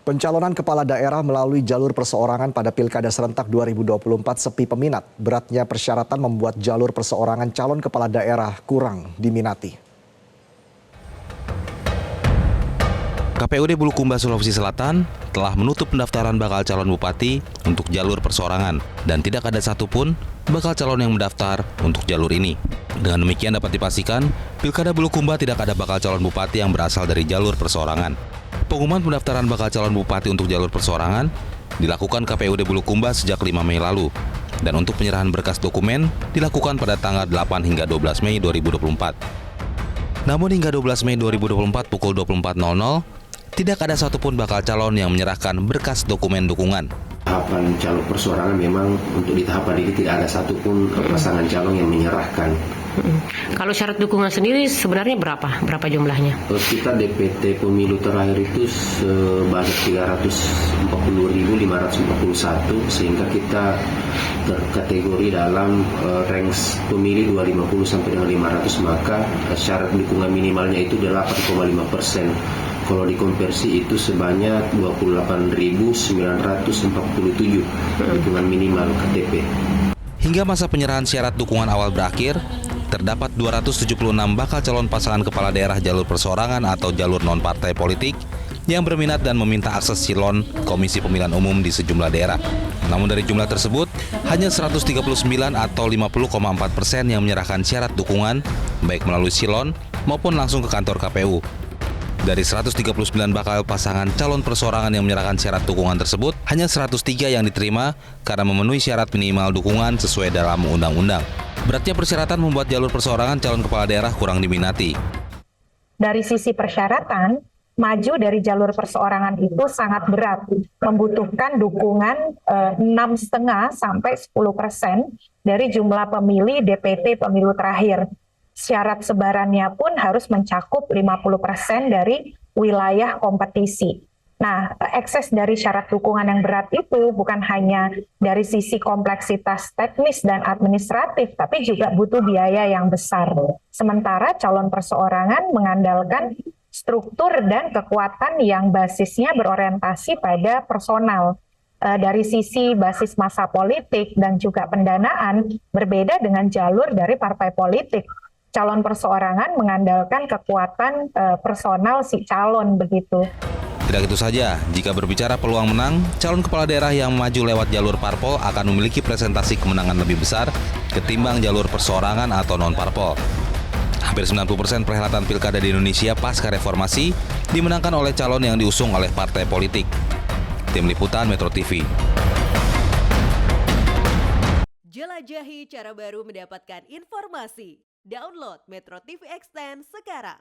Pencalonan kepala daerah melalui jalur perseorangan pada Pilkada serentak 2024 sepi peminat. Beratnya persyaratan membuat jalur perseorangan calon kepala daerah kurang diminati. KPUD Bulukumba, Sulawesi Selatan telah menutup pendaftaran bakal calon bupati untuk jalur perseorangan dan tidak ada satupun bakal calon yang mendaftar untuk jalur ini. Dengan demikian dapat dipastikan, Pilkada Bulukumba tidak ada bakal calon bupati yang berasal dari jalur perseorangan. Pengumuman pendaftaran bakal calon bupati untuk jalur perseorangan dilakukan KPUD Bulukumba sejak 5 Mei lalu. Dan untuk penyerahan berkas dokumen dilakukan pada tanggal 8 hingga 12 Mei 2024. Namun hingga 12 Mei 2024 pukul 24.00, tidak ada satupun bakal calon yang menyerahkan berkas dokumen dukungan. Tahapan calon perseorangan memang untuk di tahapan ini tidak ada satupun pasangan calon yang menyerahkan. Kalau syarat dukungan sendiri sebenarnya berapa? Berapa jumlahnya? Kita DPT pemilu terakhir itu sebanyak 340.541 sehingga kita terkategori dalam ranks pemilih 250 sampai dengan 500, maka syarat dukungan minimalnya itu 8,5%. Kalau dikonversi itu sebanyak 28.947 dukungan minimal KTP. Hingga masa penyerahan syarat dukungan awal berakhir, terdapat 276 bakal calon pasangan kepala daerah jalur perseorangan atau jalur non-partai politik yang berminat dan meminta akses silon Komisi Pemilihan Umum di sejumlah daerah. Namun dari jumlah tersebut, hanya 139 atau 50,4% yang menyerahkan syarat dukungan, baik melalui silon maupun langsung ke kantor KPU. Dari 139 bakal pasangan calon perseorangan yang menyerahkan syarat dukungan tersebut, hanya 103 yang diterima karena memenuhi syarat minimal dukungan sesuai dalam undang-undang. Beratnya persyaratan membuat jalur perseorangan calon kepala daerah kurang diminati. Dari sisi persyaratan, maju dari jalur perseorangan itu sangat berat, membutuhkan dukungan 6,5 sampai 10% dari jumlah pemilih DPT pemilu terakhir. Syarat sebarannya pun harus mencakup 50% dari wilayah kompetisi. Nah, ekses dari syarat dukungan yang berat itu bukan hanya dari sisi kompleksitas teknis dan administratif, tapi juga butuh biaya yang besar. Sementara calon perseorangan mengandalkan struktur dan kekuatan yang basisnya berorientasi pada personal. Dari sisi basis massa politik dan juga pendanaan, berbeda dengan jalur dari partai politik. Calon perseorangan mengandalkan kekuatan personal si calon begitu. Tidak itu saja, jika berbicara peluang menang, calon kepala daerah yang maju lewat jalur parpol akan memiliki presentasi kemenangan lebih besar ketimbang jalur perseorangan atau non-parpol. Hampir 90% perhelatan pilkada di Indonesia pasca reformasi dimenangkan oleh calon yang diusung oleh partai politik. Tim Liputan Metro TV. Jelajahi cara baru mendapatkan informasi. Download Metro TV Extend sekarang.